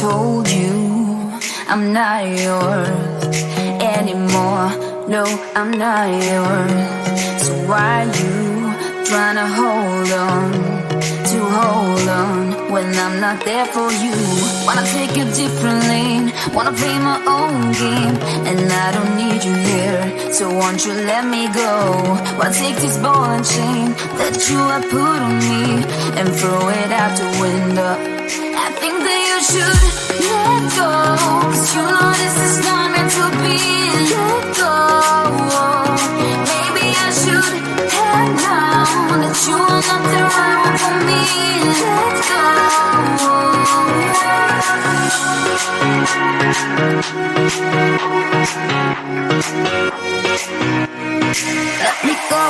told you I'm not yours anymore. No, I'm not yours. So why you trying to hold on when I'm not there for you? Wanna take a different lane, wanna play my own game, and I don't need you here, so won't you let me go? Wanna take this ball and chain that you have put on me and throw it out the window. I think that you should let go, 'cause you know this is not meant to be. Let go. Maybe I should have known that you are not the right one for me. Let go. Let me go.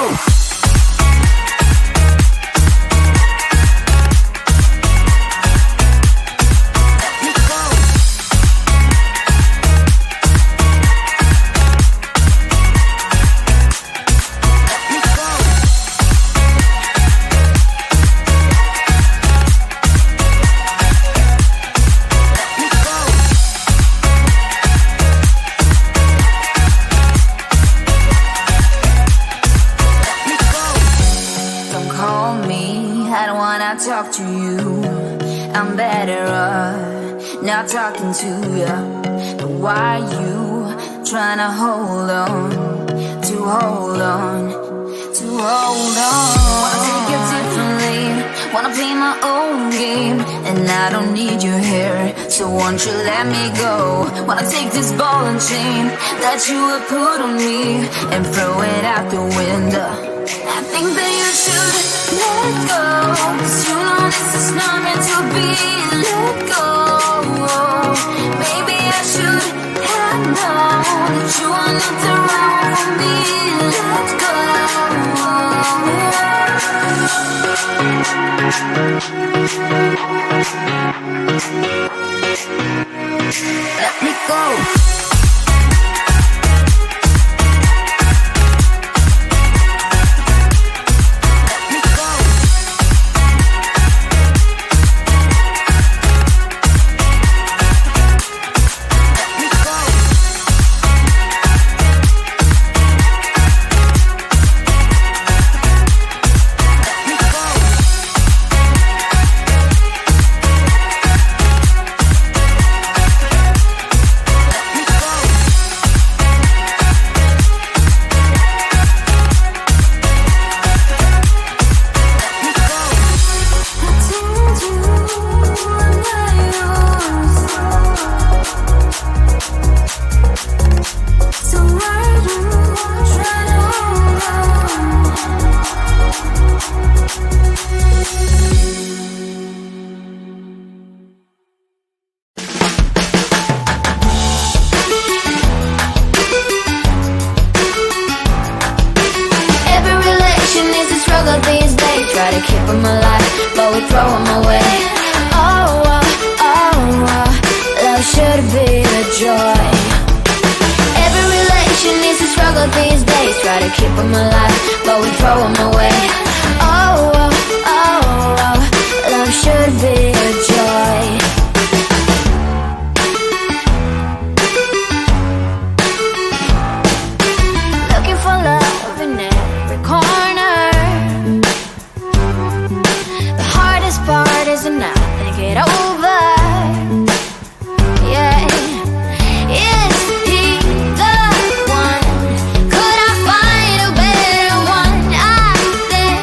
Talk to you, I'm better off not talking to you. But why you trying to hold on? Wanna take a different lane, wanna play my own game, and I don't need you here, so won't you let me go? Wanna take this ball and chain that you have put on me and throw it out the window. I think that you should let go, 'cause you know this is not meant to be. Let go. Maybe I should have known that you are not the right one for me. Let go. Let me go. These days, try to keep them alive, but we throw them away. Love should be a joy. Every relation needs a struggle these days, try to keep them alive, but we throw them away. Love should be a joy. Looking for love in every corner. Part is enough to get over. Yeah, is he the one? Could I find a better one? I think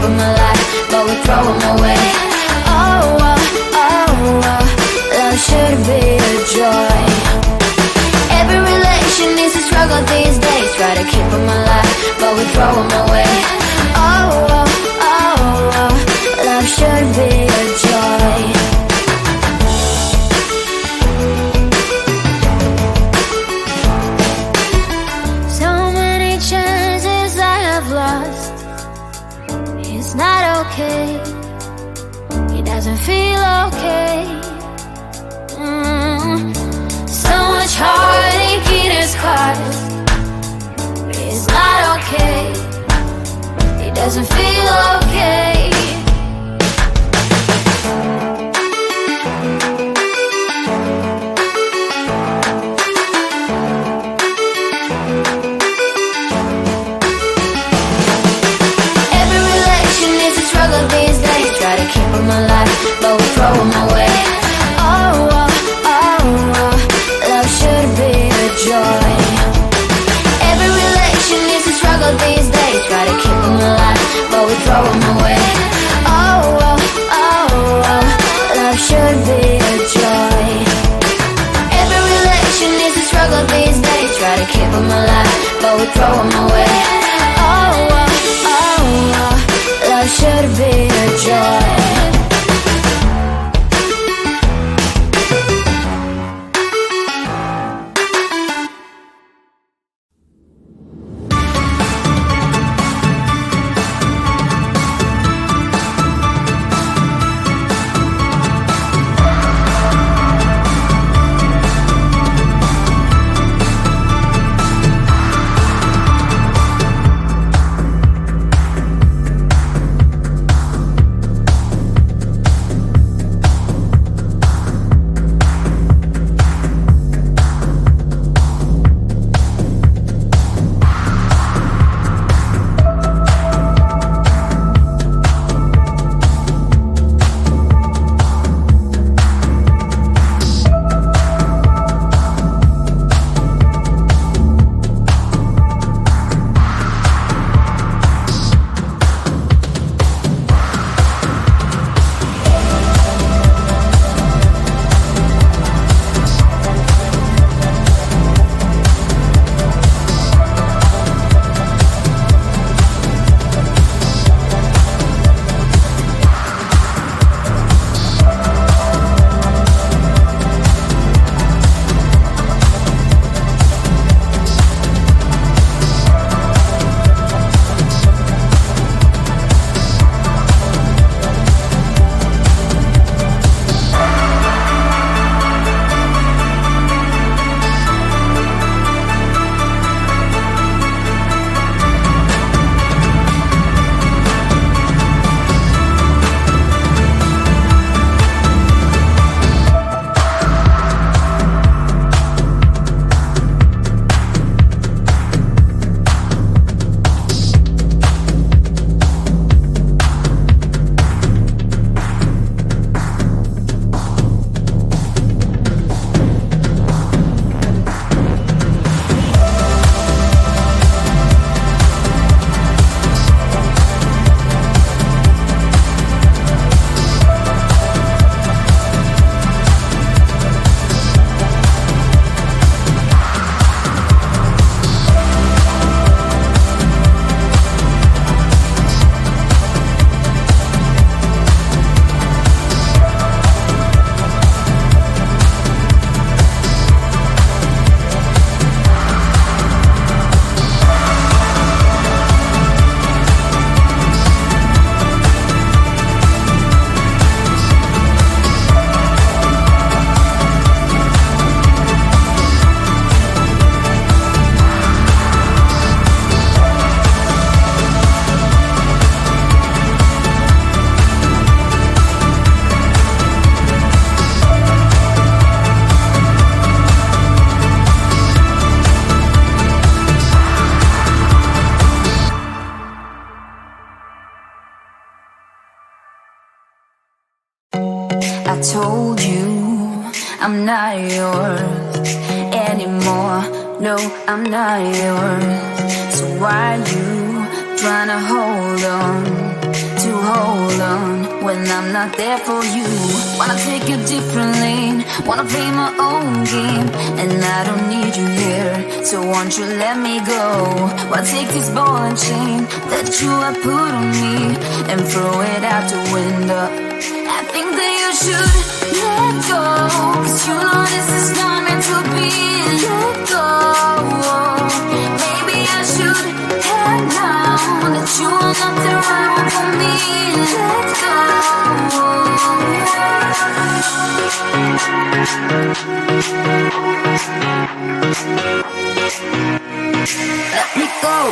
them alive, but we throw them away. Oh, love should be a joy. Every relation is a struggle these days. Try to keep them alive, but we throw them away. Oh, love should be a joy. So many chances I have lost. It's not okay. It doesn't feel okay. So much heartache in his cause. It's not okay. It doesn't feel okay. Every relation is a struggle these days. Try to keep them alive, but we throw them away. Oh, love should be a joy. Every relation is a struggle these days. Try to keep them alive, but we throw them away. Oh, love should be a joy. Every relation is a struggle these days. Try to keep them alive, but we throw them away. Oh, love should be a joy. I told you I'm not yours anymore. No, I'm not yours. So why you trying to hold on? to hold on when I'm not there for you. Wanna take a different lane, wanna play my own game, and I don't need you here, so won't you let me go? Wanna take this ball and chain that you have put on me and throw it out the window. I think that you should let go, 'cause you know this is not meant to be. Let go. Maybe I should have known that you are not the right one for me. Let go. Let me go.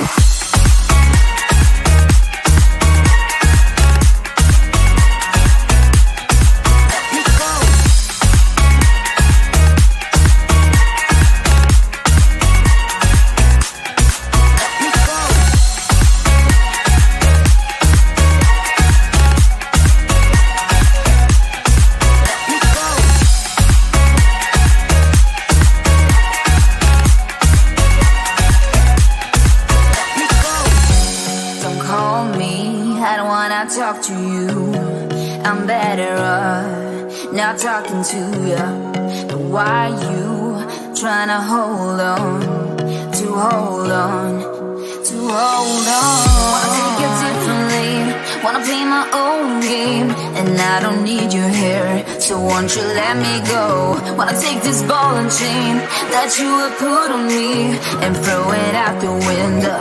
Talk to you, I'm better off not talking to you. But why you trying to hold on, to hold on, to hold on? Wanna take it differently, wanna play my own game, and I don't need you here, so won't you let me go? Wanna take this ball and chain that you have put on me and throw it out the window.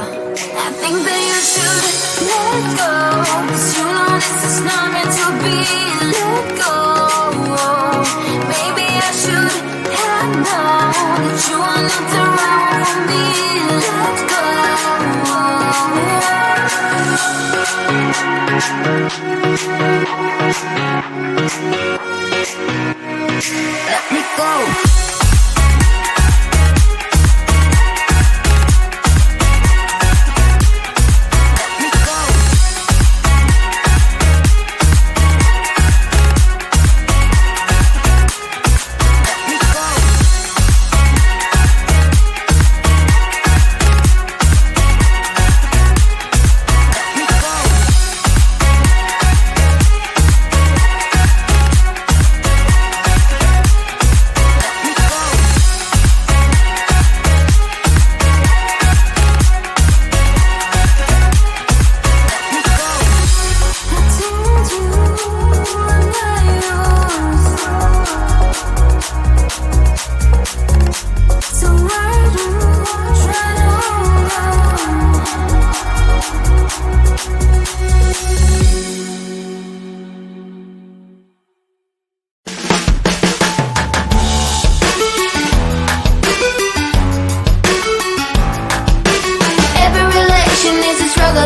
I think that you should let go, 'cause you know this is not meant to be. Let go. Maybe I should have known that you are not the right one for me. Let go. Let me go.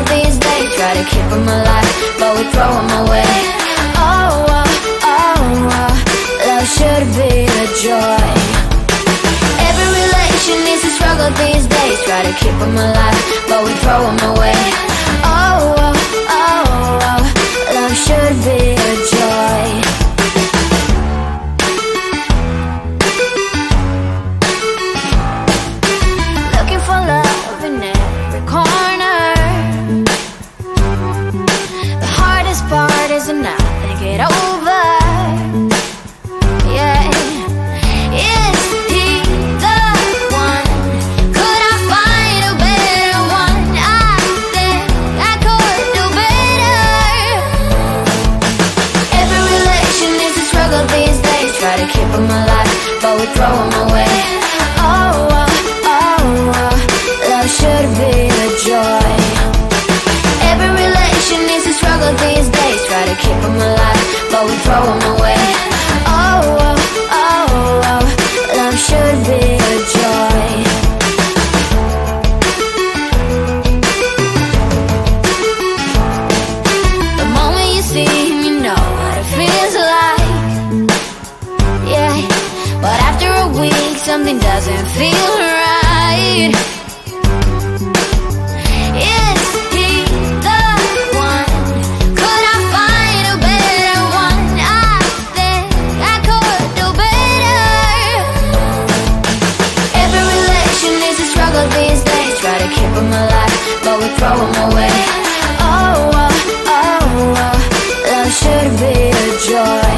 These days, try to keep them alive, but we throw them away. Oh, oh, oh, oh, love should be a joy. Every relation needs a struggle these days, try to keep them alive, but we throw them away. Oh, oh, oh, oh, love should be a joy. Looking for love in every corner. Part is enough to get over. Yeah, is he the one? Could I find a better one? I think I could do better. Every relation is a struggle these days, try to keep them alive, but we throw them away. Oh, oh, oh, oh, love should be a joy. Every relation is a struggle these days, try to keep them alive, but we throw them away. Oh, oh, oh, oh, love should be a joy. The moment you see him, you know what it feels like. Yeah, but after a week, something doesn't feel right. These days, try to keep them alive, but we throw them away. Oh, oh, oh, love should be a joy.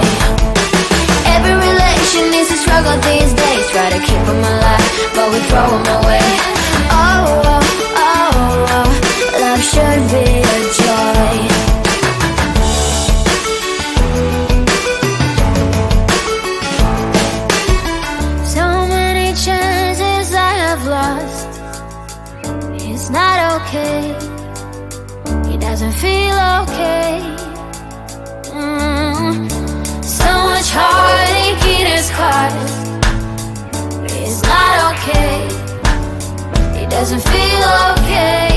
Every relation is a struggle these days. Try to keep them alive, but we throw them away. Oh, oh, oh, oh, love should be a joy. So many chances I have lost. It's not okay. It doesn't feel okay. So much heartache in his cause. It's not okay. It doesn't feel okay.